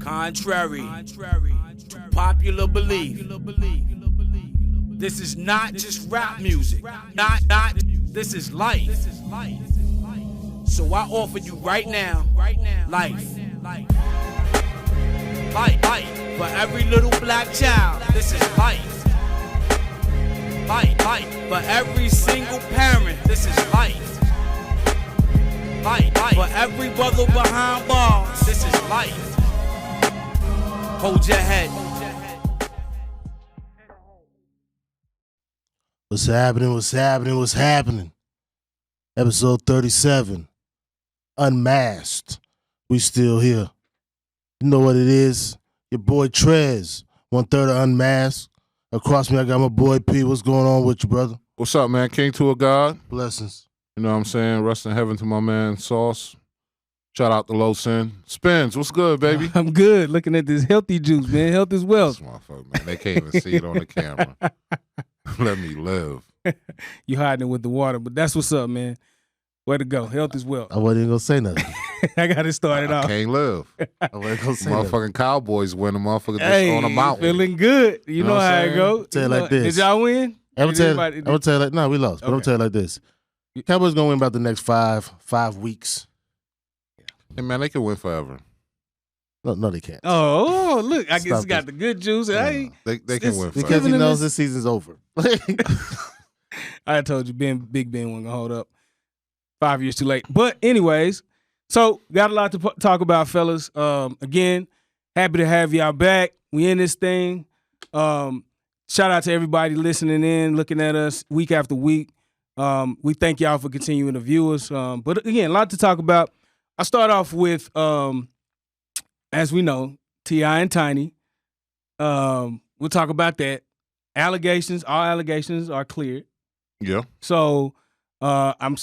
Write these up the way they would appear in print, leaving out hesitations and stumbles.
Contrary to popular belief, this is not just rap music. This is life. So I offer you right now, life. Life. For every little black child, this is life. Life. For every single parent, this is life. Life. For every brother behind bars, this is life. Hold your head. What's happening? Episode 37. Unmasked. We still here. You know what it is? Your boy Trez. 1/3 of Unmasked. Across me, I got my boy P. What's going on with you, brother? What's up, man? King to a God. Blessings. You know what I'm saying? Rest in heaven to my man Sauce. Shout out to Low Sin. Spins, what's good, baby? I'm good. Looking at this healthy juice, man. Health is wealth. This motherfucker, man. They can't even see it on the camera. Let me live. You hiding it with the water, but that's what's up, man. Way to go. Health is wealth. I wasn't even gonna say nothing. I got it started I off. can't live. I wasn't gonna say nothing. Motherfucking Cowboys win. The motherfucker just Hey, on a mountain. feeling good. You know what how I'm it saying? go. Tell it like this. Did y'all win? I'm Did gonna anybody- tell you like, no, we lost. But I'm Okay. tell you like this. Cowboys gonna win about the next five weeks. Hey, man, they can win forever. No, they can't. Oh, look. I guess Stop he got it. the good juice. Hey, They can win forever. Because he Giving knows him this season's over. I told you Big Ben wasn't going to hold up. 5 years too late. But anyways, so got a lot to talk about, fellas. Again, happy to have y'all back. We in this thing. Shout out to everybody listening in, looking at us week after week. We thank y'all for continuing to view us. But again, a lot to talk about. I start off with, as we know, T.I. and Tiny. We'll talk about that. All allegations are cleared. Yeah. So I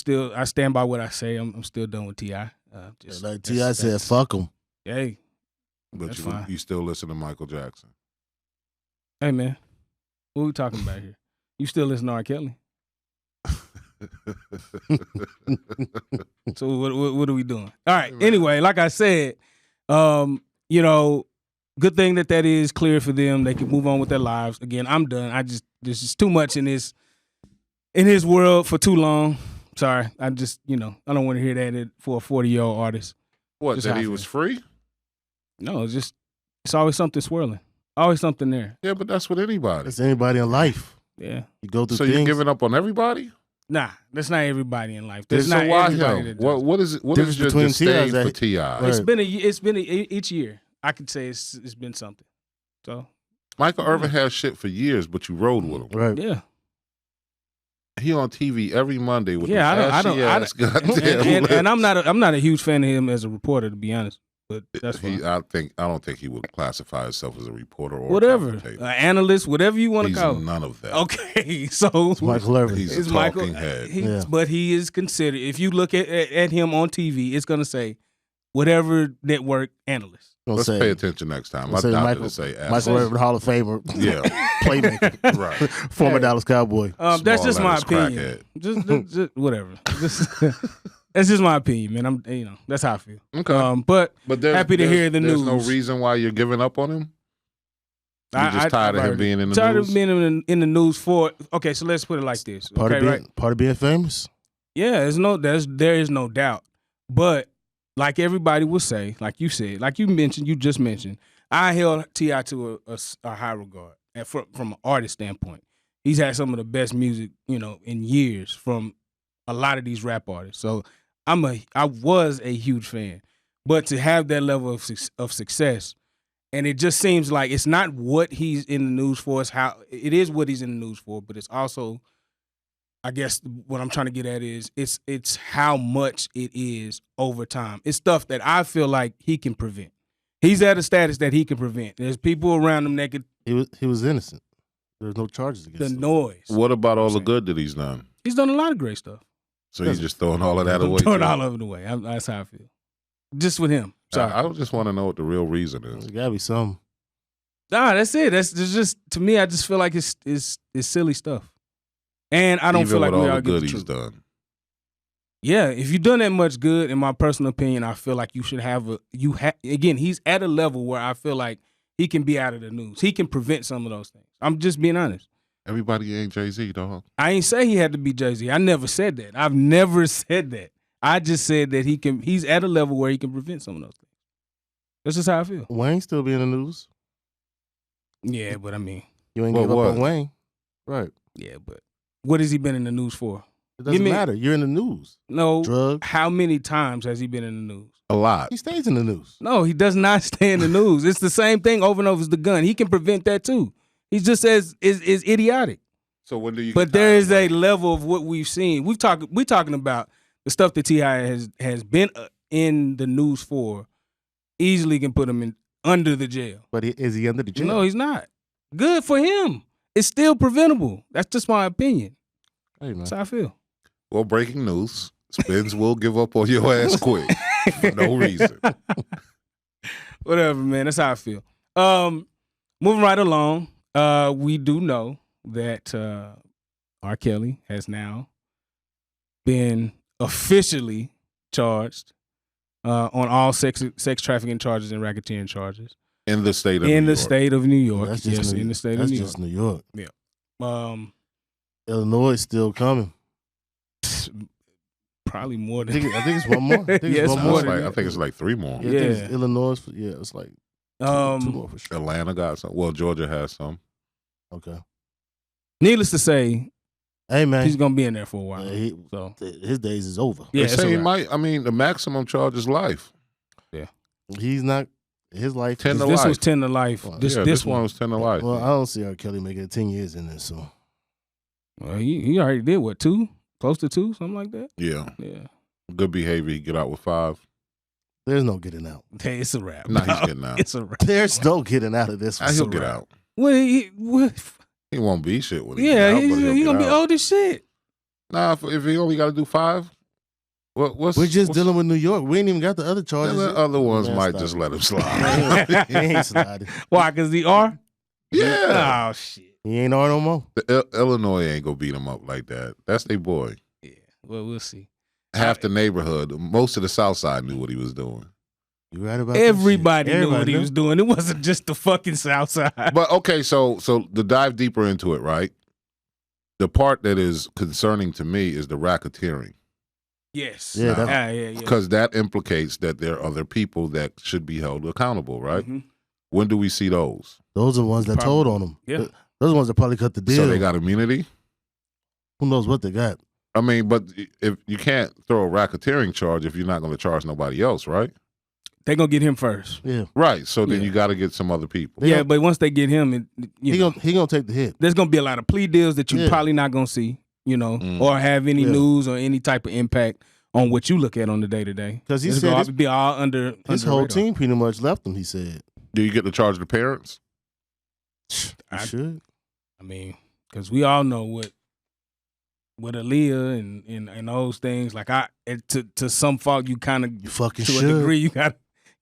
stand by what I say. I'm still done with T.I. Like T.I. said, fuck him. Hey, But That's fine. you still listen to Michael Jackson. hey, man, what we talking about here? You still listen to R. Kelly? So what are we doing? All right. Anyway, like I said, good thing that is clear for them. They can move on with their lives. Again, I'm done. There's just too much in his world for too long. Sorry, I don't want to hear that for a 40-year-old artist. What, Just that how he I was feel. free? No, it's always something swirling. Always something there. Yeah, but that's with anybody. It's anybody in life. Yeah. You go through So things. you're giving up on everybody? Nah, that's not everybody in life. Then That's so not why everybody him? that does. What is it? What Difference is your between disdain T.I. for T.I.? Right. It's been each year. I could say it's been something. So Michael Irvin had shit for years, but you rode with him. Right. yeah. He on TV every Monday with Yeah, I don't. goddamn And I'm not a huge fan of him as a reporter, to be honest. But that's fine. I don't think he would classify himself as a reporter or Whatever, a commentator. Analyst, whatever you want to He's call it. none of that. Okay, so Michael Irvin. He's it's a Michael. talking head. Yeah. But he is considered. If you look at him on TV, it's gonna say whatever network analyst. Gonna Let's say, pay attention next time. gonna I say doubt Michael, to say Michael Irvin, Hall of Famer. Yeah. Playmaker. Right. Former Dallas Cowboy. That's just my Small-ass opinion. Just whatever. That's just my opinion, man. That's how I feel. Okay. But But happy to hear the there's news. no reason why you're giving up on him? You're just tired of him being in the tired news? of being in the news for. Okay, so let's put it like this. Part Okay, of being famous. Yeah, there is no doubt. But like everybody will say, like you said, like you just mentioned, I held T.I. to a high regard from an artist standpoint. He's had some of the best music, in years from a lot of these rap artists. So I was a huge fan. But to have that level of success, and it just seems like it's not what he's in the news for, it is what he's in the news for, but it's also, I guess what I'm trying to get at is it's how much it is over time. It's stuff that I feel like he can prevent. He's at a status that he can prevent. There's people around him that could. He was innocent. There's no charges against The him. noise. What about all the good that he's done? He's done a lot of great stuff. So you're just throwing all of that away? Throwing too? all of it away. That's how I feel. Just with him. Sorry. I just want to know what the real reason is. There's gotta be some. Nah, that's it. That's just, to me, I just feel like it's silly stuff. And I don't Even feel like with we all all the get good the he's truth. done. Yeah, if you've done that much good, in my personal opinion, I feel like you should have again, he's at a level where I feel like he can be out of the news. He can prevent some of those things. I'm just being honest. Everybody ain't Jay-Z, dog. I ain't say he had to be Jay-Z. I never said that. I've never said that. I just said that he's at a level where he can prevent some of those things. That's just how I feel. Wayne still be in the news. Yeah, but I mean, You ain't give up on Wayne. Right. yeah, but what has he been in the news for? It doesn't matter. You're in the news. No. Drugs. How many times has he been in the news? A lot. He stays in the news. No, he does not stay in the news. It's the same thing over and over as the gun. He can prevent that too. He's just is idiotic. So when do you? But there is a level of what we've seen. We're talking about the stuff that T.I. has been in the news for. Easily can put him under the jail. But is he under the jail? No, he's not. Good for him. It's still preventable. That's just my opinion. Hey, man. That's how I feel. Well, breaking news. Spins will give up on your ass quick for no reason. Whatever, man. That's how I feel. Moving right along, we do know that R. Kelly has now been officially charged on all sex trafficking charges and racketeering charges In the state of New in the York. state of New York. That's Yes, just in the state of New York. That's just New York. Yeah. Illinois is still coming. Probably more I than think it's one more. I think Yes, it's one more more. than I think it's like 3 more. Yeah, I think it's Yeah. Illinois. Yeah, it's like two more for sure. Atlanta got some. Well, Georgia has some. Okay. Needless to say, Hey, man. he's gonna be in there for a while. Yeah, So his days is over. yeah, They it's say he a wrap. might. I mean, the maximum charge is life. He's not. His life. 10 to This life. was 10 to life. Well, This one was 10 to life. Well, I don't see R. Kelly making 10 years in this. So Well, he already did what, 2? Close to 2, something like that. Yeah. Yeah, Good behavior. He get out with 5. there's no getting out. hey, it's a wrap. Nah, he's getting out. It's a wrap. There's no getting out of this one. He'll get out. Well, He won't be shit when he yeah, get out, but he's he'll gonna get be out. old as shit. Nah, if he only got to do 5, what's We're just what's- dealing with New York. We ain't even got the other charges. The other ones Man, might stop just it. let him slide. He ain't sliding. Why? Because the R. Yeah. Oh shit. He ain't R no more. Illinois ain't gonna beat him up like that. That's their boy. Yeah. Well, we'll see. Half the neighborhood, most of the South Side knew what he was doing. You right about that Everybody shit. knew what he was doing. It wasn't just the fucking South Side. But okay, so to dive deeper into it, right? The part that is concerning to me is the racketeering, Yes. Yeah, yeah. because that implicates that there are other people that should be held accountable, right? Mhm. When do we see those? Those are the ones that Probably. told on him. Yeah. Those are the ones that probably cut the deal. So they got immunity? Who knows what they got? I mean, but if you can't throw a racketeering charge if you're not going to charge nobody else, right? They're gonna get him first. Yeah. Right. So then Yeah. you got to get some other people. They Yeah, gon- but once they get him, He gonna take the hit. there's gonna be a lot of plea deals that you're Yeah. probably not gonna see, Mm. or have any Yeah. news or any type of impact on what you look at on the day to day. 'Cause he It's said gonna his- be all under His the whole radar. team pretty much left him, he said. Do you get to charge the parents? He I- should. I mean, because we all know what Aaliyah and those things. Like to some fault, you kind of You fucking to should. a degree you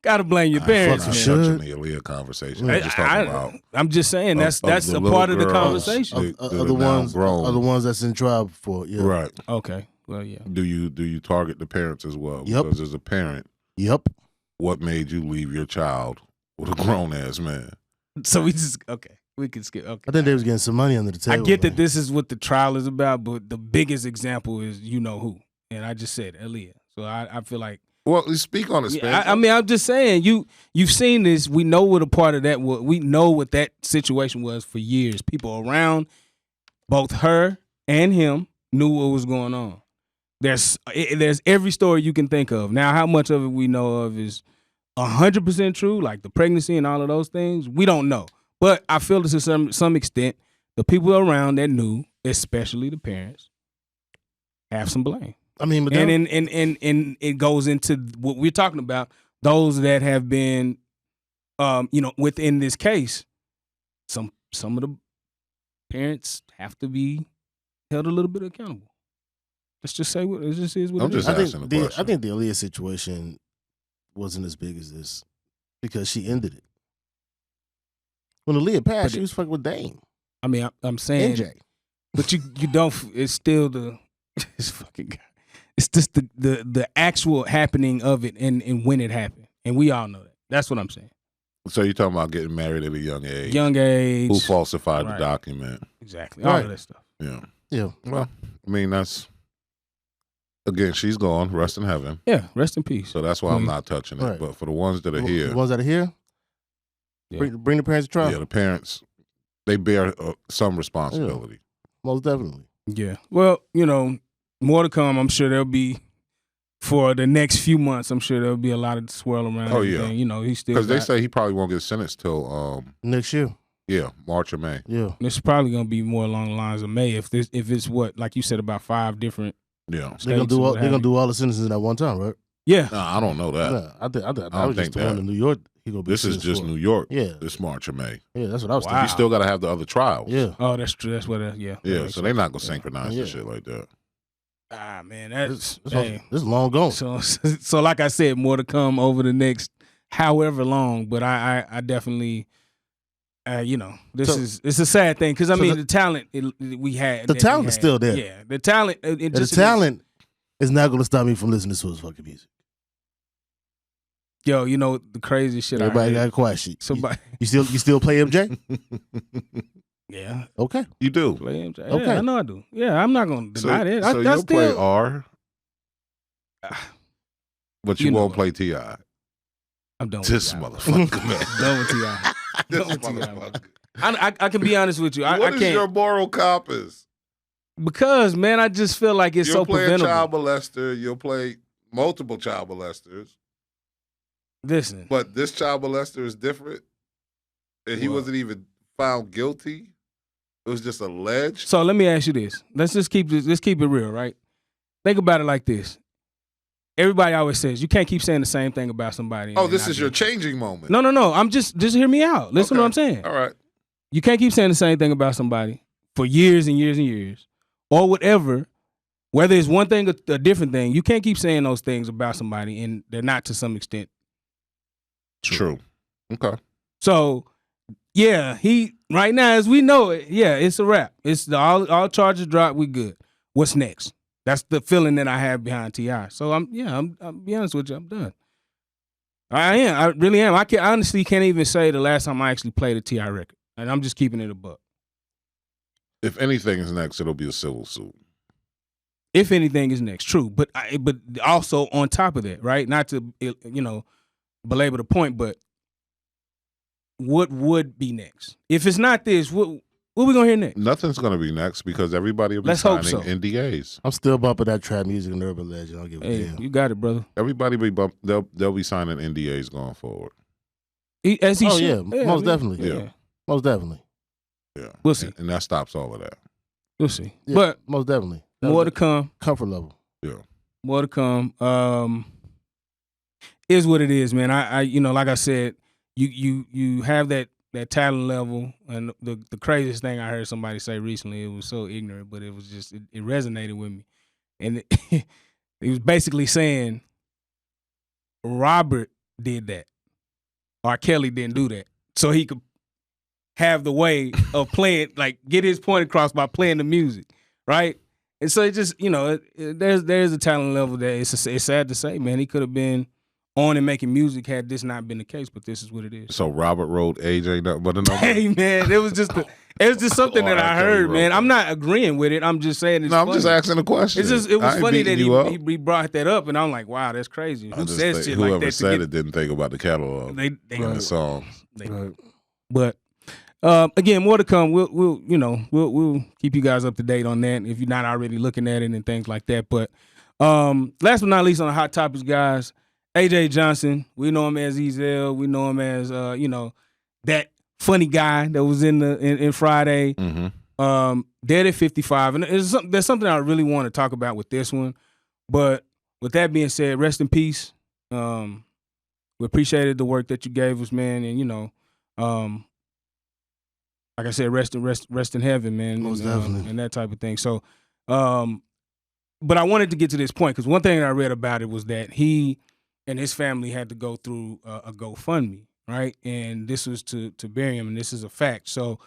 gotta blame your parents. fucking Not should. touching the Aaliyah conversation. I- I'm just talking about I'm just saying that's of the a little part of the girls. conversation. They- Other now ones, grown. other ones that's in trial for yeah. right. Okay, well, yeah. Do you target the parents as well? Yep. Because as a parent, Yep. what made you leave your child with a grown ass man? So we just we can skip. Okay, I think they was getting some money under the I table. get that man. this is what the trial is about, but the biggest example is you know who, and I just said Aaliyah. So I feel like Well, speak on it, Spence. I mean I'm just saying you've seen this. We know what a part of that was. We know what that situation was for years. People around both her and him knew what was going on. There's every story you can think of. Now, how much of it we know of is 100% true, like the pregnancy and all of those things, we don't know. But I feel to some extent, the people around that knew, especially the parents, have some blame. I mean, but And it goes into what we're talking about. Those that have been, within this case, some of the parents have to be held a little bit accountable. Let's just say what it is. What I'm it is. just I asking think the the question. I think the Aaliyah situation wasn't as big as this because she ended it. When Aaliyah passed, But she was fucking with Dame I mean, I'm saying, NJ. but you don't. It's still this fucking guy. It's just the actual happening of it and when it happened, and we all know that. That's what I'm saying. So you're talking about getting married at a young age. Young age. Who falsified Right. the document. Exactly. All Right. of that stuff. Yeah. Yeah. Well, I mean, that's, again, she's gone. Rest in heaven. Yeah. Rest in peace. So that's why I'm not touching it. Right. But for the ones that are The here, ones that are here, Yeah. bring the parents to trial. yeah, the parents, they bear some responsibility. Most definitely. Yeah. Well, more to come. I'm sure there'll be for the next few months. I'm sure there'll be a lot of swirl around. Oh, yeah. everything. He's still Because they say he probably won't get sentenced till, Next year. March or May. Yeah. It's probably gonna be more along the lines of May if it's what, like you said, about 5 different. Yeah. They're gonna do all. They're gonna do all the sentences at one time, right? Yeah. No, I don't know that. Yeah, I don't was just think the one that. in New York. He gonna be This is sentenced just for. New York. Yeah. This March or May. Yeah, that's what I was Wow. You still got to have the other trials. thinking. Yeah. Oh, that's true. That's what. Yeah. Yeah, That so makes they're not sense. going to synchronize Yeah. this shit like that. Ah, man, that's This is long gone. So like I said, more to come over the next however long. But I definitely, it's a sad thing because the talent we had. The talent is still there. Yeah, the talent. And the talent is not going to stop me from listening to his fucking music. Yo, the crazy shit. Everybody I got heard. a question. Somebody. You still play MJ? Yeah. Okay. You do. Play him. Yeah, Okay. I know I do. Yeah, I'm not gonna deny that. So I you'll play still, R, but you You know won't what? play T.I. I'm done with This T.I. motherfucker, man. Done with T.I. This Done with T.I., man. motherfucker. I can be honest with you. I What is can't your moral compass? because man, I just feel like it's You'll so play preventable. a child molester. You'll play multiple child molesters. Listen, But this child molester is different. And he What? wasn't even found guilty. It was just alleged. so let me ask you this. Let's keep it real, right? Think about it like this. Everybody always says you can't keep saying the same thing about somebody. Oh, and this not is your do it. changing moment. No. I'm just hear me out. Listen to what I'm saying. All right. You can't keep saying the same thing about somebody for years and years and years, or whatever. Whether it's one thing or a different thing, you can't keep saying those things about somebody, and they're not to some extent True. Okay. So, yeah, he right now, as we know it, yeah, it's a wrap. It's all charges dropped. We good. What's next? That's the feeling that I have behind T.I. So I'll be honest with you, I'm done. I am. I really am. I honestly can't even say the last time I actually played a T.I. record, and I'm just keeping it a buck. If anything is next, it'll be a civil suit. If anything is next, true. But also on top of that, right? Not to belabor the point, but what would be next? If it's not this, what we gonna hear next? Nothing's going to be next because everybody will be Let's hope signing so. NDAs. I'm still bumping that trap music and urban legend. I don't give a Hey, damn. you got it, brother. Everybody they'll be signing NDAs going forward. As he Oh, should. yeah, most definitely. Yeah. Most definitely. Yeah. We'll see. And that stops all of that. We'll see. Yeah, But most definitely. more to come. Comfort level. Yeah. More to come. Is what it is, man. I like I said, you have that talent level, and the craziest thing I heard somebody say recently, it was so ignorant, but it was just it resonated with me, and it was basically saying Robert did that, R. Kelly didn't do that, so he could have the way of playing, like get his point across by playing the music, right? And so it just, there's a talent level that it's sad to say, man. He could have been on and making music had this not been the case, but this is what it is. So Robert wrote Age Ain't Nothing But a Number. Hey, man, it was just something that I heard, man. I'm not agreeing with it. I'm just saying it's No, I'm funny. just asking a question. It was I ain't funny beating that you up. he brought that up, and I'm like, wow, that's crazy. I Who just says think shit like whoever that? said it didn't think about the catalog They and the songs. Right. But again, more to come. We'll keep you guys up to date on that if you're not already looking at it and things like that. But last but not least on the hot topics, guys, AJ Johnson. We know him as Ezel. We know him as that funny guy that was in Friday. Mm-hmm. Dead at 55, and there's something I really want to talk about with this one. But with that being said, rest in peace. We appreciated the work that you gave us, man, and like I said, rest in heaven, man. Most and, definitely. and that type of thing. So, but I wanted to get to this point because one thing that I read about it was that he and his family had to go through a GoFundMe, right? And this was to bury him, and this is a fact. So,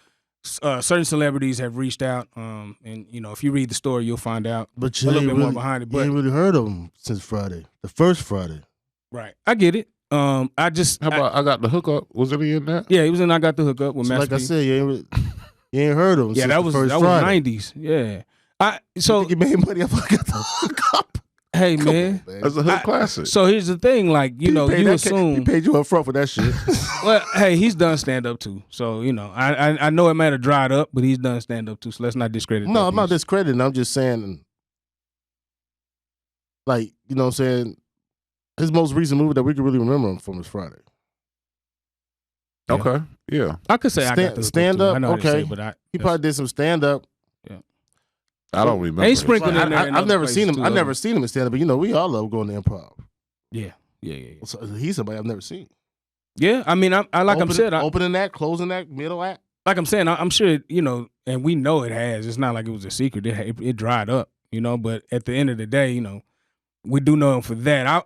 certain celebrities have reached out, and you know, if you read the story, you'll find out But a you little ain't bit really, more behind it. you But ain't really heard of them since Friday, the first Friday. right, I get it. I just How about I got the hookup? Was he in that? yeah, he was in. I got the hookup with So Master like I P. said, you ain't heard of them Yeah, since that was the first that Friday. was 90s. Yeah, You so think you made money off I got the hookup? hey man. That's a hood classic. So here's the thing, like you know, you He assume. paid you up front for that shit. Well, hey, he's done stand up too. So you know, I know it might have dried up, but he's done stand up too. So let's not discredit. No, that I'm not piece. discrediting. I'm just saying, like, you know what I'm saying? His most recent movie that we can really remember him from is Friday. Okay, yeah. I could say I got the stand too. up, I know how to say, okay. but He probably did some stand up. I don't remember. And he his sprinkled name. in there in I've other never seen places him. too, I've never though. seen him in stand up, but you know, we all love going to improv. Yeah. So he's somebody I've never seen. Yeah, I mean, I like I'm saying, opening act, closing act, middle act. like I'm saying, I'm sure you know, and we know it has. It's not like it was a secret. It dried up, you know. But at the end of the day, you know, we do know him for that.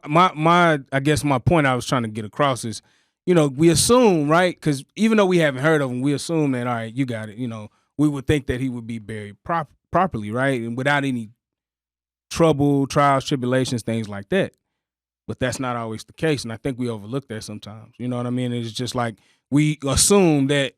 I guess my point I was trying to get across is, you know, we assume, right? Because even though we haven't heard of him, we assume that all right, you got it. You know, we would think that he would be buried properly, right, and without any trouble, trials, tribulations, things like that. But that's not always the case, and I think we overlook that sometimes. You know what I mean? It's just like we assume that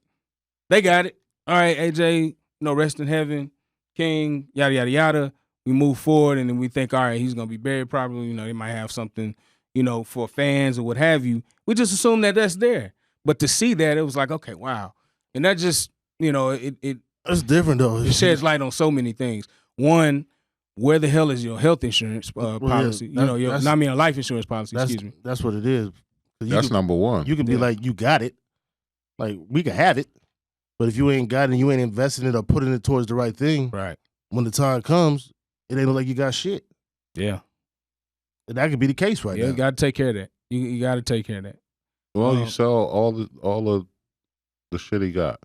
they got it. All right, AJ, you know, rest in heaven, King, yada yada yada. We move forward, and then we think, all right, he's gonna be buried properly. You know, they might have something, you know, for fans or what have you. We just assume that that's there. But to see that, it was like, okay, wow, and that just, you know, it That's different though. sheds light on so many things. One, where the hell is your health insurance policy? yeah, You know, a life insurance policy. Excuse me. That's what it is. That's number one. You can be like, you got it. Like, we can have it. But if you ain't got it and you ain't investing it or putting it towards the right thing, Right. when the time comes, it ain't look like you got shit. Yeah. And that could be the case right Yeah, now. you got to take care of that. You got to take care of that. Well, you sell all of the shit he got.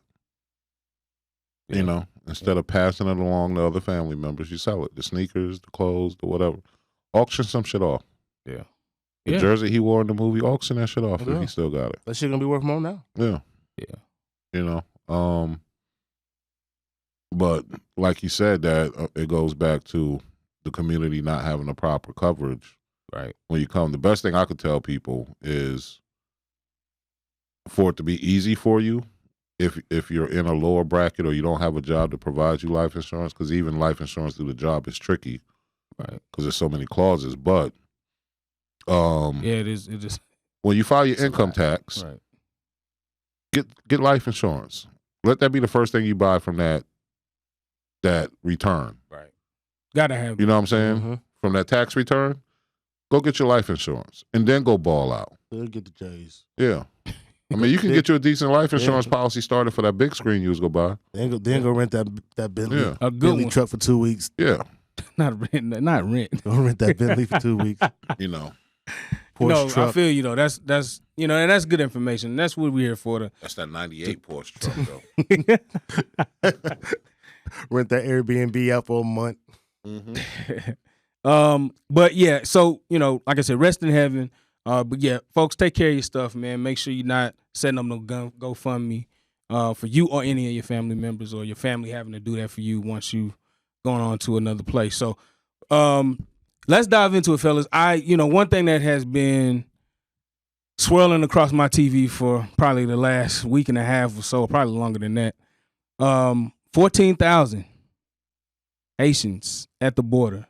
Yeah. You know, instead of passing it along to other family members, you sell it. The sneakers, the clothes, the whatever. Auction some shit off. Yeah. The jersey he wore in the movie, auction that shit off Yeah. if he still got it. That shit gonna be worth more now. Yeah. Yeah. You know, but like you said, that it goes back to the community not having the proper coverage. Right. When you come, the best thing I could tell people is for it to be easy for you if you're in a lower bracket or you don't have a job to provide you life insurance, because even life insurance through the job is tricky, right? Because there's so many clauses. But yeah, it is. It is. When you file your income tax, Right. get life insurance. Let that be the first thing you buy from that return. Right. Gotta have. You know what I'm saying? Mm-hmm. From that tax return, go get your life insurance and then go ball out. They'll get the J's. Yeah. I mean, you can get you a decent life insurance policy started for that big screen you was gonna buy. Then go rent that Bentley, Yeah. A good Bentley one. truck for 2 weeks. Yeah. Not rent. Go rent that Bentley for 2 weeks. You know. Porsche No, truck. I feel you though. That's you know, and that's good information. That's what we're here for. That's that 98 Porsche truck though. Rent that Airbnb out for a month. Mm-hmm. But yeah, so you know, like I said, rest in heaven. But yeah, folks, take care of your stuff, man. Make sure you're not setting up no GoFundMe for you or any of your family members, or your family having to do that for you once you've gone on to another place. So let's dive into it, fellas. One thing that has been swirling across my TV for probably the last week and a half or so, probably longer than that. 14,000 Haitians at the border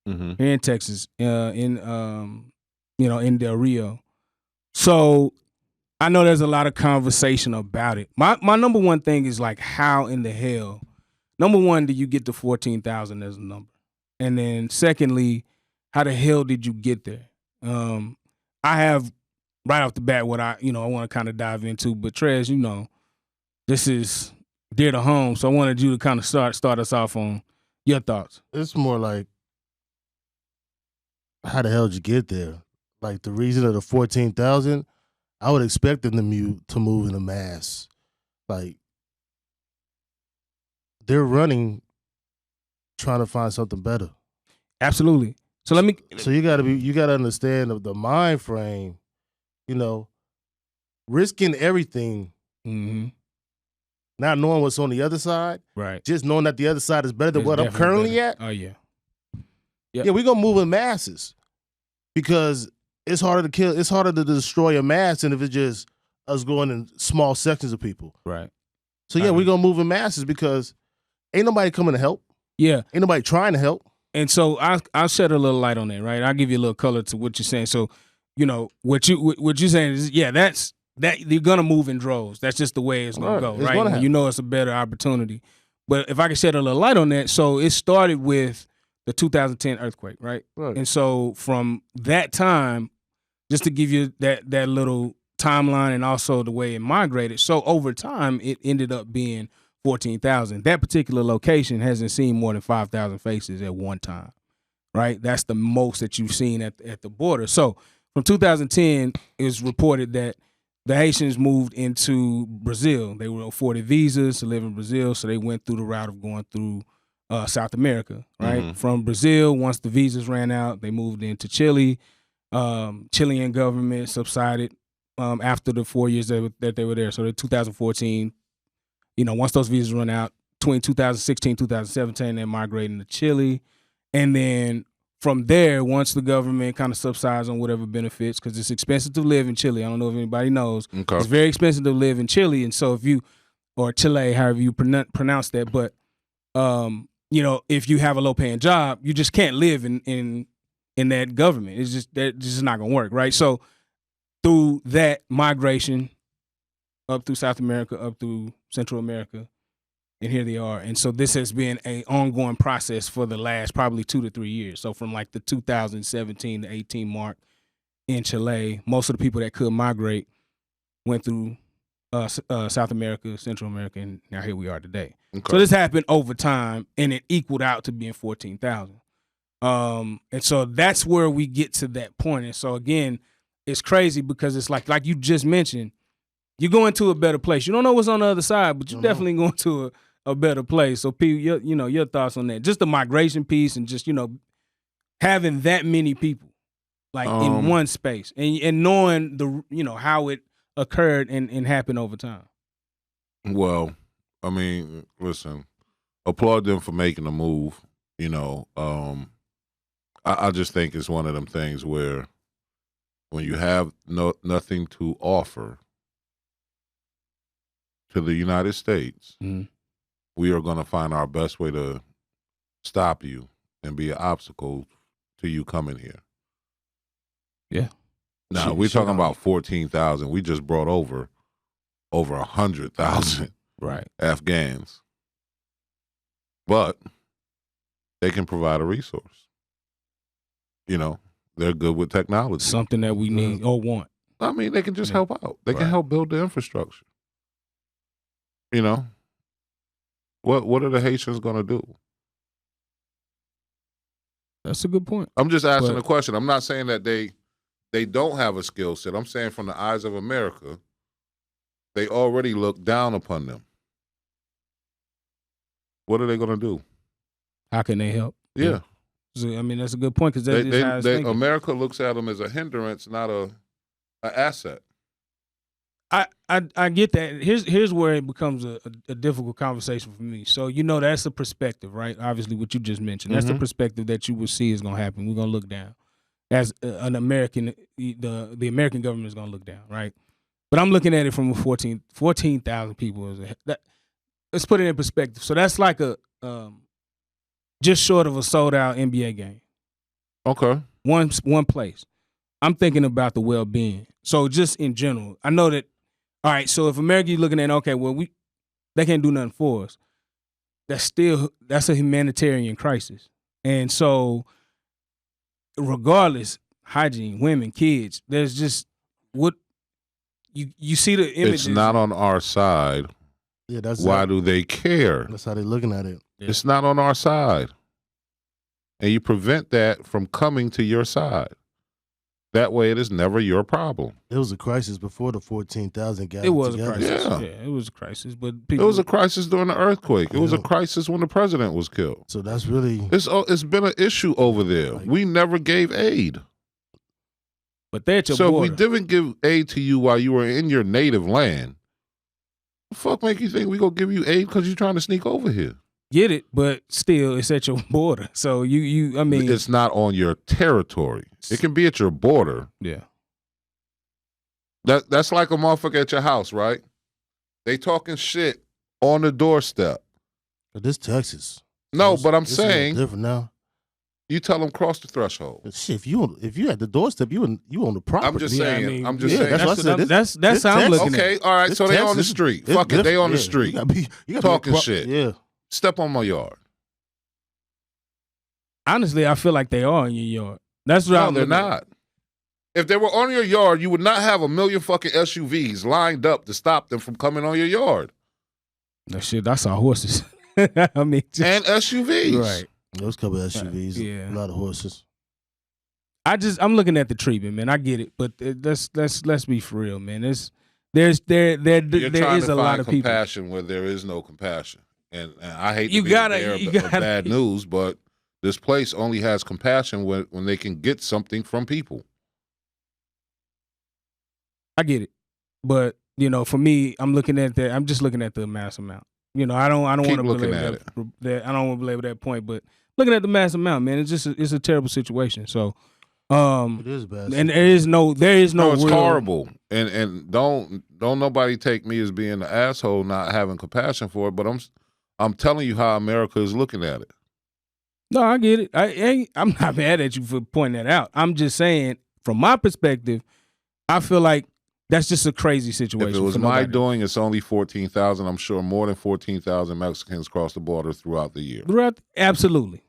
here in Texas, in Del Rio. So I know there's a lot of conversation about it. My number one thing is like, how in the hell, number one, do you get to 14,000 as a number? And then secondly, how the hell did you get there? I have right off the bat what I want to kind of dive into, but Trez, this is dear to home, so I wanted you to kind of start us off on your thoughts. It's more like, how the hell did you get there? Like, the reason of the 14,000, I would expect them to move in a mass. Like, they're running, trying to find something better. Absolutely. So you gotta understand the mind frame. Risking everything not knowing what's on the other side, Right. just knowing that the other side is better than It's what I'm definitely currently better. at. Oh yeah. Yep. Yeah, we're gonna move in masses because it's harder to kill. It's harder to destroy a mass than if it's just us going in small sections of people. Right. So yeah, we're gonna move in masses because ain't nobody coming to help. Yeah. Ain't nobody trying to help. And so I'll shed a little light on that, right? I'll give you a little color to what you're saying. So, what you're saying is, yeah, that you're gonna move in droves. That's just the way it's gonna go, It's right? gonna And happen. it's a better opportunity. But if I can shed a little light on that, so it started with the 2010 earthquake, right? Right. And so from that time, just to give you that little timeline and also the way it migrated. So over time, it ended up being 14,000. That particular location hasn't seen more than 5,000 faces at one time, right? That's the most that you've seen at the border. So from 2010, it was reported that the Haitians moved into Brazil. They were afforded visas to live in Brazil, so they went through the route of going through South America, right? Mhm. From Brazil, once the visas ran out, they moved into Chile. Chilean government subsided after the 4 years that they were there. So in 2014, once those visas run out, between 2016 2017, they're migrating to Chile. And then from there, once the government kind of subsides on whatever benefits, because it's expensive to live in Chile. I don't know if anybody knows. Okay. It's very expensive to live in Chile. And so or Chile, however you pronounce that, but, if you have a low-paying job, you just can't live in that government. It's just not going to work, right? So through that migration up through South America, up through Central America, and here they are. And so this has been an ongoing process for the last probably 2 to 3 years. So from like the 2017 to 18 mark in Chile, most of the people that could migrate went through South America, Central America, and now here we are today. Okay. So this happened over time, and it equaled out to being 14,000. And so that's where we get to that point. And so again, it's crazy because it's like you just mentioned, you're going to a better place. You don't know what's on the other side, but you're definitely going to a better place. So, people, your thoughts on that? Just the migration piece and just having that many people in one space and knowing how it occurred and happened over time. Well, I mean, listen, applaud them for making the move. I just think it's one of them things where when you have nothing to offer to the United States, we are going to find our best way to stop you and be an obstacle to you coming here. Yeah. Now, we're talking about 14,000. We just brought over 100,000 right Afghans. But they can provide a resource. They're good with technology. Something that we need or want. I mean, they can just help out. They can help build the infrastructure. What are the Haitians going to do? That's a good point. I'm just asking a question. I'm not saying that they don't have a skill set. I'm saying from the eyes of America, they already look down upon them. What are they going to do? How can they help? Yeah. So, I mean, that's a good point because that's just how it's thinking. America looks at them as a hindrance, not an asset. I get that. Here's where it becomes a difficult conversation for me. So that's a perspective, right? Obviously, what you just mentioned. That's the perspective that you will see is going to happen. We're going to look down as an American. The American government is going to look down, right? But I'm looking at it from 14,000 people. Let's put it in perspective. So that's like a just short of a sold out NBA game. Okay. One place. I'm thinking about the well-being. So just in general, I know that. All right. So if America, you're looking at, okay, well, they can't do nothing for us. That's a humanitarian crisis. And so, regardless, hygiene, women, kids, there's just what you see the images. It's not on our side. Yeah, that's why do they care? That's how they're looking at it. Yeah. It's not on our side. And you prevent that from coming to your side. That way, it is never your problem. It was a crisis before the 14,000 got It was together. a crisis. Yeah. It was a crisis. But It was a crisis during the earthquake. It was a crisis when the president was killed. So that's really... It's been an issue over there. We never gave aid. But they're at your So border. if we didn't give aid to you while you were in your native land, The fuck make you think we gonna give you aid because you're trying to sneak over here? Get it, but still, it's at your border. So I mean, it's not on your territory. It can be at your border. Yeah. That's like a motherfucker at your house, right? They talking shit on the doorstep. But this Texas. No, but I'm saying different now. You tell them cross the threshold. But shit, if you at the doorstep, you on the property. I'm just saying. Yeah, saying. That's what I said. That's how I'm looking at. Okay, all right. So they on the street. Fuck it, they on the street. You talking shit. Yeah. Step on my yard. Honestly, I feel like they are in your yard. That's what I'm they're looking at. not. If they were on your yard, you would not have a million fucking SUVs lined up to stop them from coming on your yard. That shit, I saw horses. I mean, and SUVs. Right. There was a couple of SUVs. Yeah. A lot of horses. I'm looking at the treatment, man. I get it, but let's be for real, man. There is a lot of people. Compassion where there is no compassion, and I hate to be the bearer of bad news, but this place only has compassion when they can get something from people. I get it, but for me, I'm just looking at the mass amount. I don't want to belabor that. I don't want to belabor that point, but looking at the mass amount, man, it's a terrible situation. So, it is bad, and there is no. It's horrible, and don't nobody take me as being an asshole, not having compassion for it. But I'm telling you how America is looking at it. No, I get it. I'm not mad at you for pointing that out. I'm just saying, from my perspective, I feel like that's just a crazy situation. If it was my doing, it's only 14,000. I'm sure more than 14,000 Mexicans cross the border throughout the year. Absolutely.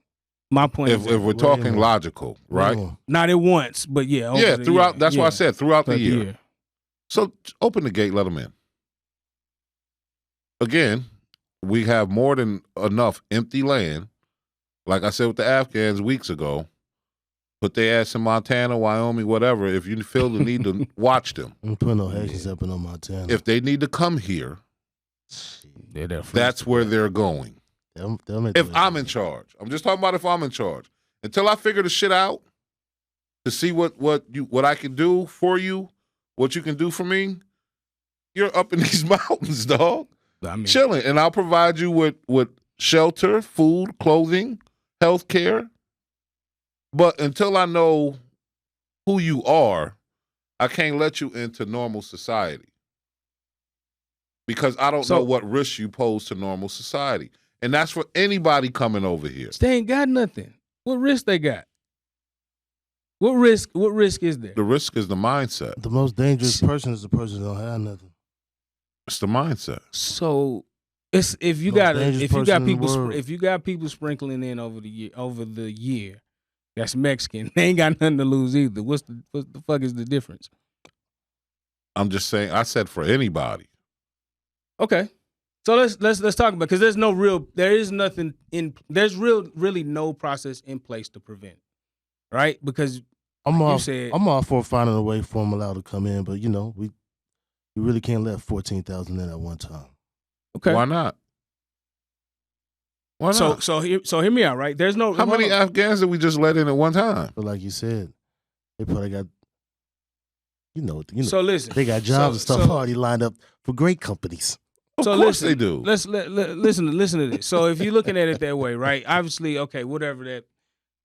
My point if we're talking logical, right? Not at once, but yeah. Throughout. That's why I said throughout the year. So open the gate, let them in. Again, we have more than enough empty land. Like I said with the Afghans weeks ago, put their ass in Montana, Wyoming, whatever. If you feel the need to watch them. I'm putting no Haitians up in Montana. If they need to come here, that's where they're going. If I'm in charge. I'm just talking about if I'm in charge. Until I figure the shit out to see what I can do for you, what you can do for me, you're up in these mountains, dog. Chilling. And I'll provide you with shelter, food, clothing, health care. But until I know who you are, I can't let you into normal society. Because I don't know what risks you pose to normal society. And that's for anybody coming over here. They ain't got nothing. What risk they got? What risk is there? The risk is the mindset. The most dangerous person is the person that don't have nothing. It's the mindset. So it's if you got people sprinkling in over the year, that's Mexican. They ain't got nothing to lose either. What the fuck is the difference? I'm just saying. I said for anybody. Okay, so let's talk about, because there's really no process in place to prevent, right? Because I'm all for finding a way for them allowed to come in, but we really can't let 14,000 in at one time. Okay, why not? Why not? So hear me out, right? There's no. How many Afghans did we just let in at one time? But like you said, they probably got, So listen, they got jobs and stuff already lined up for great companies. Of course they do. Listen to this. So if you're looking at it that way, right? Obviously, okay, whatever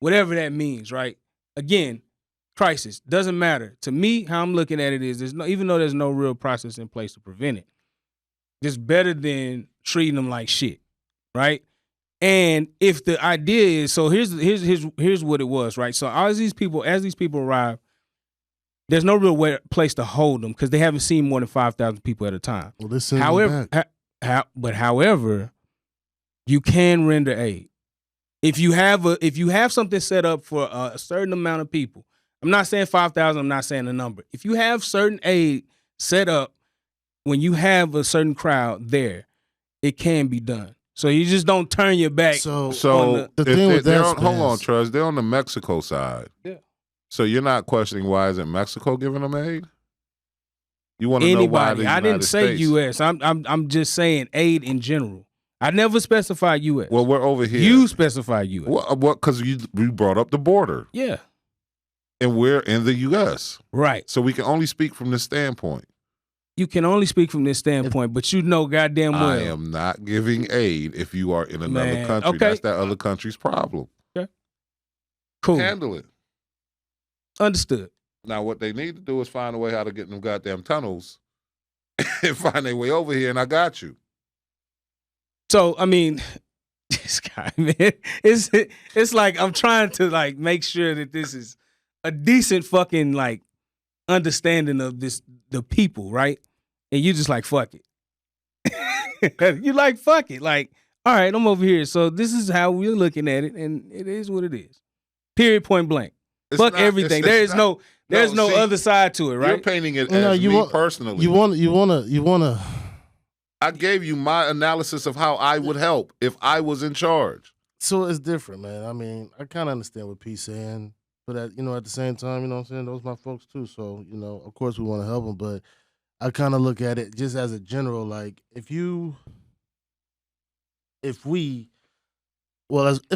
that means, right? Again, crisis doesn't matter to me. How I'm looking at it is, even though there's no real process in place to prevent it, it's better than treating them like shit, right? And if the idea is, so here's what it was, right? So as these people arrive, there's no real place to hold them because they haven't seen more than 5,000 people at a time. Well, however, you can render aid if you have something set up for a certain amount of people. I'm not saying 5,000. I'm not saying a number. If you have certain aid set up when you have a certain crowd there, it can be done. So you just don't turn your back. So the thing with that, hold on, Truz. They're on the Mexico side. Yeah. So you're not questioning why isn't Mexico giving them aid? You want to know why the United I didn't say States? U.S. I'm just saying aid in general. I never specified U.S. Well, we're over here. You specified U.S. What? Because you brought up the border. Yeah. And we're in the U.S. Right. So we can only speak from this standpoint. You can only speak from this standpoint, but you know goddamn well. I am not giving aid if you are in another Man, country. okay. That's that other country's problem. Okay. Cool. Handle it. Understood. Now, what they need to do is find a way how to get in them goddamn tunnels and find their way over here, and I got you. So, I mean, this guy, man, it's like I'm trying to like make sure that this is a decent fucking like understanding of the people, right? And you just like fuck it. You like fuck it. Like, all right, I'm over here. So this is how we're looking at it, and it is what it is. Period, point blank. Fuck everything. There's no other side to it, right? You're painting it as me personally. You wanna. I gave you my analysis of how I would help if I was in charge. So it's different, man. I mean, I kind of understand what P's saying, but at the same time, you know what I'm saying? Those are my folks too. So, of course we want to help them, but I kind of look at it just as a general, like if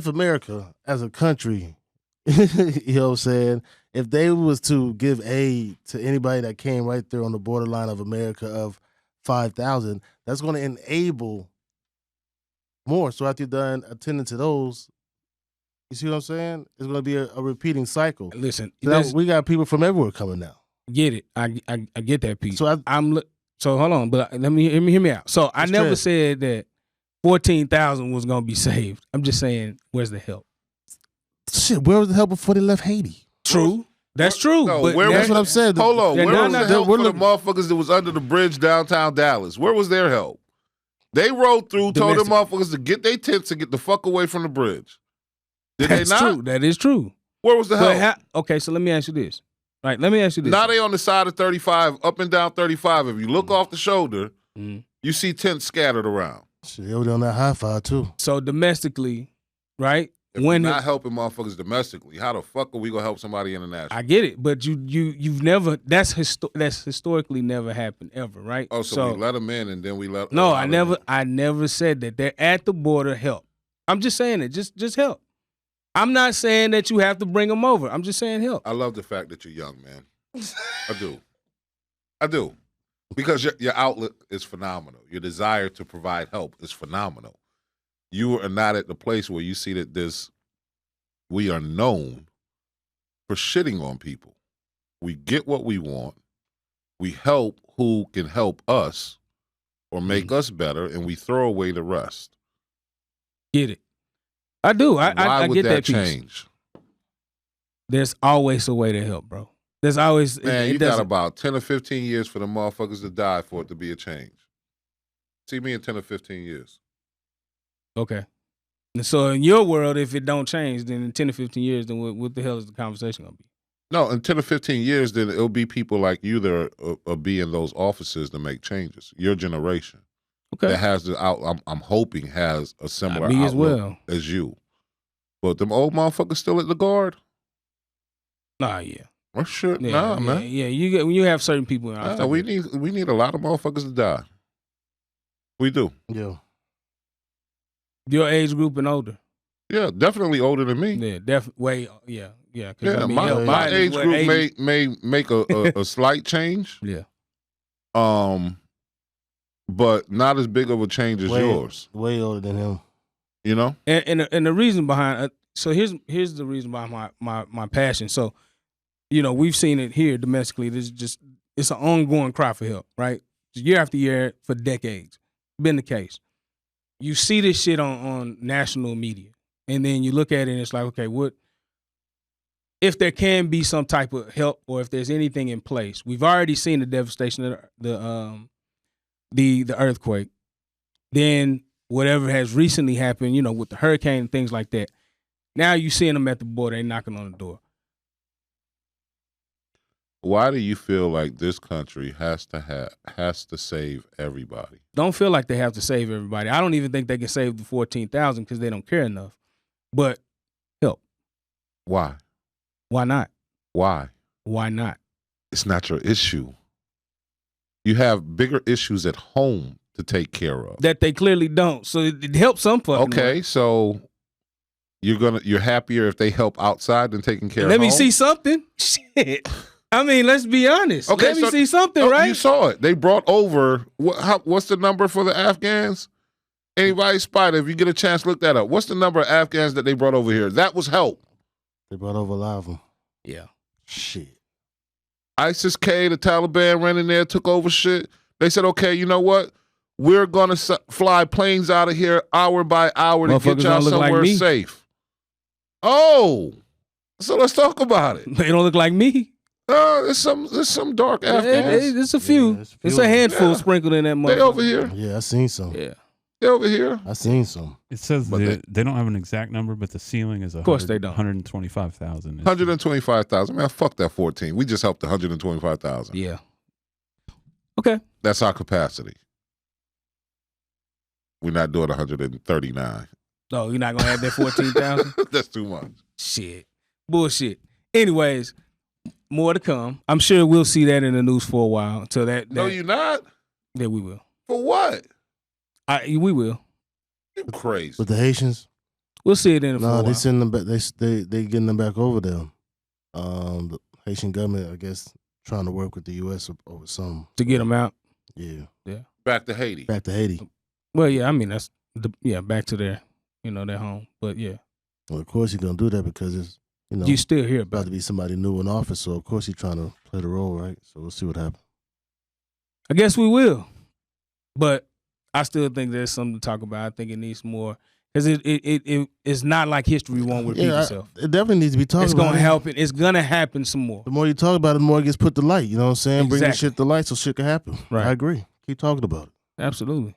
America as a country, you know what I'm saying? If they was to give aid to anybody that came right there on the borderline of America of 5,000, that's going to enable more. So after you're done attending to those, you see what I'm saying? It's going to be a repeating cycle. Listen, so we got people from everywhere coming now. Get it? I get that piece. So so hold on, but let me hear me out. So I never said that 14,000 was going to be saved. I'm just saying, where's the help? Shit, where was the help before they left Haiti? True. That's true. No, but that's what I'm saying. Hold on. Where was the help for the motherfuckers that was under the bridge downtown Dallas? Where was their help? They rode through, told them motherfuckers to get their tents and get the fuck away from the bridge. Did they not? True. That is true. Where was the help? Okay, so let me ask you this. Right, let me ask you this. Now they on the side of 35, up and down 35. If you look off the shoulder, you see tents scattered around. Shit, they were on that high five too. So domestically, right? If we're not helping motherfuckers domestically, how the fuck are we gonna help somebody internationally? I get it, but you've never. That's historically never happened ever, right? Oh, so we let them in and then we let. No, I never said that. They're at the border. Help. I'm just saying it. Just help. I'm not saying that you have to bring them over. I'm just saying help. I love the fact that you're young, man. I do, because your outlook is phenomenal. Your desire to provide help is phenomenal. You are not at the place where you see that we are known for shitting on people. We get what we want. We help who can help us or make us better, and we throw away the rest. Get it. I do. I get that piece. Change? There's always a way to help, bro. There's always. Man, you got about 10 or 15 years for the motherfuckers to die for it to be a change. See me in 10 or 15 years. Okay. And so in your world, if it don't change, then in 10 or 15 years, then what the hell is the conversation going to be? No, in 10 or 15 years, then it'll be people like you that are be in those offices to make changes. Your generation. Okay. That has I'm hoping has a similar me outlook as you. But them old motherfuckers still at the guard? Nah, yeah. Oh shit, man. Yeah, you have certain people. We need a lot of motherfuckers to die. We do. Yeah. Your age group and older. Yeah, definitely older than me. Yeah, definitely. Yeah. Yeah, my age group may make a slight change. Yeah. But not as big of a change as yours. Way older than him. You know? And the reason behind so here's the reason behind my passion. So, we've seen it here domestically. It's an ongoing cry for help, right? Year after year for decades. Been the case. You see this shit on national media, and then you look at it and it's like, okay, what if there can be some type of help, or if there's anything in place? We've already seen the devastation of the earthquake. Then whatever has recently happened, with the hurricane and things like that. Now you seeing them at the border, they knocking on the door. Why do you feel like this country has to save everybody? Don't feel like they have to save everybody. I don't even think they can save the 14,000 because they don't care enough. But help. Why? Why not? Why? Why not? It's not your issue. You have bigger issues at home to take care of. That they clearly don't. So it helps some fucking Okay, way. so you're happier if they help outside than taking care of Let me home? see something. Shit. I mean, let's be honest. Okay, Let me so- see something, Oh, right? You saw it. They brought over, what's the number for the Afghans? Anybody spot it? If you get a chance, look that up. What's the number of Afghans that they brought over here? That was help. They brought over a lot of them. Yeah. Shit. ISIS-K, the Taliban ran in there, took over shit. They said, okay, you know what? We're going to fly planes out of here hour by hour to get Motherfuckers y'all don't look like somewhere me. safe. Oh, so let's talk about it. They don't look like me. There's some dark Afghans. It's a few. Yeah, It's a handful Yeah. sprinkled in that motherfucker. They over here. Yeah, I seen some. Yeah. They over here. I seen some. It says But they don't have an exact number, but the ceiling is course they don't. 125,000. 125,000. Man, fuck that 14. We just helped 125,000. Yeah. Okay. That's our capacity. We're not doing 139. No, you're not gonna have that 14,000. That's too much. Shit. Bullshit. Anyways, more to come. I'm sure we'll see that in the news for a while. Until that No, you're not. yeah, we will. For what? We will. You crazy. With the Haitians? We'll see it in for a No, while. they send them back. They getting them back over there. The Haitian government, I guess, trying to work with the U.S. over some. To get them out. Yeah, Back to Haiti. back to Haiti. Well, yeah, I mean that's back to their their home. But yeah, Well, of course he's gonna do that because it's you still hear about about to it. be somebody new in office. So of course he's trying to play the role, right? So we'll see what happens. I guess we will. But I still think there's something to talk about. I think it needs more because it's not like history won't repeat itself. It definitely needs to be talked It's about. gonna help it. It's gonna happen some more. The more you talk about it, the more it gets put to light. You know what I'm saying? Bring the Exactly. shit to light so shit can happen. Right. I agree. Keep talking about it. Absolutely.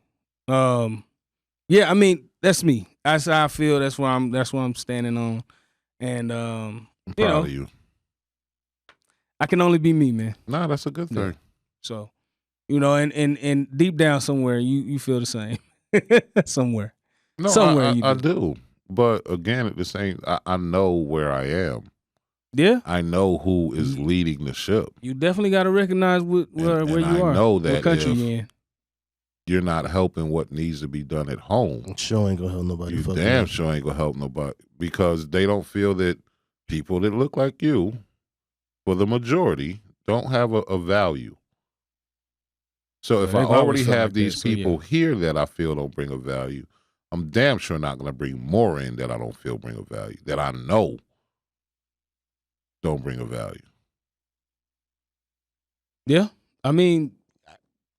Yeah, I mean, that's me. That's how I feel. That's where I'm standing on. And I'm you proud know, of you. I can only be me, man. Nah, that's a good thing. Yeah. So, and deep down somewhere you feel the same. Somewhere. No, Somewhere you I do. do. But again, at the same, I know where I am. Yeah. I know who is leading the ship. You definitely gotta recognize where And you I are. know what that country if you in. you're not helping what needs to be done at home, Sure ain't gonna help nobody. you fucking damn up. sure ain't gonna help nobody because they don't feel that people that look like you, for the majority, don't have a value. So if Well, I they've always already felt have like these that, so yeah. people here that I feel don't bring a value, I'm damn sure not going to bring more in that I don't feel bring a value, that I know don't bring a value. Yeah. I mean,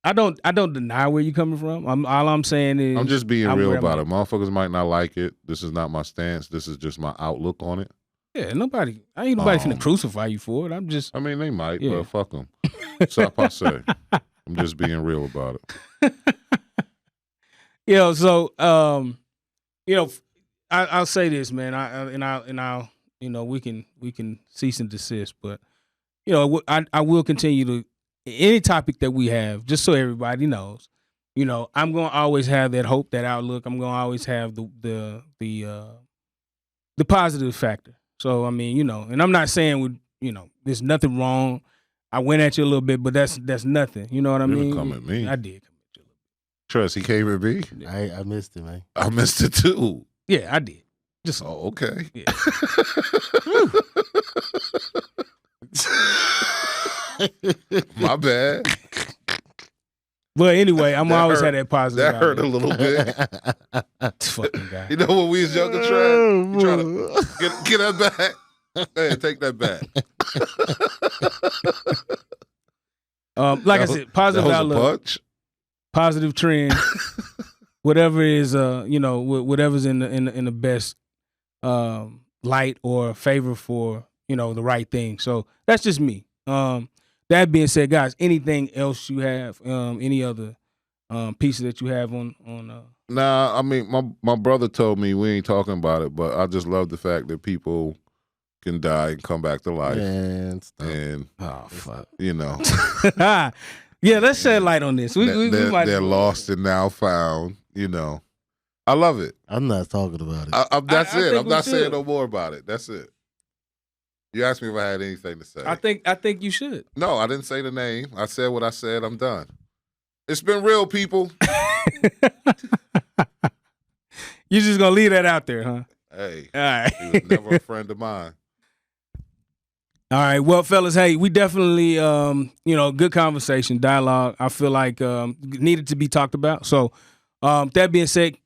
I don't deny where you're coming from. All I'm saying is I'm just being I'm real where I'm about at. it. Motherfuckers might not like it. This is not my stance. This is just my outlook on it. Yeah, I ain't nobody finna Um, crucify you for it. I'm just I mean, they might, Yeah. but fuck them. So I say, I'm just being real about it. so I'll say this, man. I'll we can cease and desist, but I will continue to any topic that we have, just so everybody knows. I'm gonna always have that hope, that outlook. I'm gonna always have the positive factor. So I mean, and I'm not saying there's nothing wrong. I went at you a little bit, but that's nothing. You know what I You didn't mean? come at me. I did come at you a little Trust, he came at me. I missed it, man. I missed it too. bit. Yeah, I did. Just Oh, okay. Yeah. My bad. But anyway, I'm That always hurt. had that positive. That hurt a outlook. little bit. This fucking guy. You know when we was younger, Trav? You trying to get that back? Hey, take that back. Like I That was- said, positive that was a outlook, punch. positive trend, whatever is whatever's in the best light or favor for the right thing. So that's just me. That being said, guys, anything else you have, any other pieces that you have on Nah, I mean, my brother told me we ain't talking about it, but I just love the fact that people can die and come back to life. Man, stop. And, oh fuck. yeah, let's shed light on this. We might they're lost and now found, I love it. I'm not talking about it. That's I it. think I'm we not saying should. no more about it. That's it. You asked me if I had anything to say. I think you should. No, I didn't say the name. I said what I said. I'm done. It's been real, people. You just gonna leave that out there, huh? Hey, All right. he was never a friend of mine. All right, well, fellas, hey, we definitely, good conversation, dialogue. I feel like needed to be talked about. So, that being said,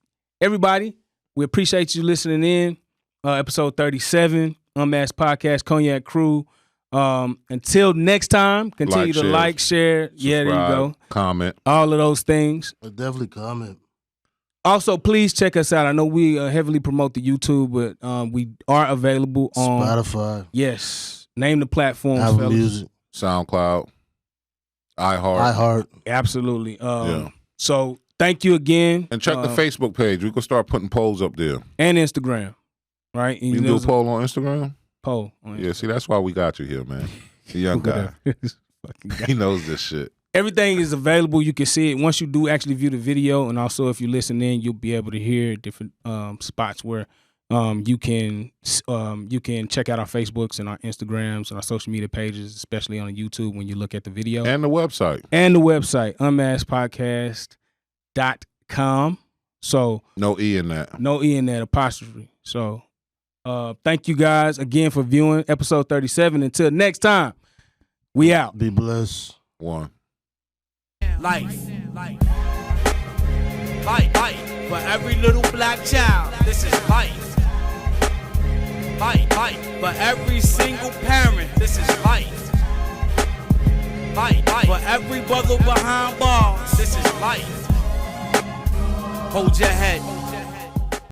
everybody, we appreciate you listening in. Episode 37, UnMask'D Podcast, Cognac Crew. Until next time, continue to like, share. Yeah, there you go. Comment. All of those things. Definitely comment. Also, please check us out. I know we heavily promote the YouTube, but we are available on Spotify. Yes. Name the platforms, Apple fellas. Music. SoundCloud. iHeart. Absolutely. So thank you again. And check the Facebook page. We can start putting polls up there. And Instagram. Right? You can do a poll on Instagram? Poll. Yeah, see, that's why we got you here, man. The young guy. He knows this shit. Everything is available. You can see it once you do actually view the video, and also if you listen in, you'll be able to hear different spots where you can check out our Facebooks and our Instagrams and our social media pages, especially on YouTube when you look at the video. And the website. UnMask'Dpodcast.com. So no E in that. No E in that apostrophe. So thank you guys again for viewing episode 37. Until next time, we out. Be blessed. One. Life. For every little black child, this is life. For every single parent, this is life. For every brother behind bars, this is life. Hold your head.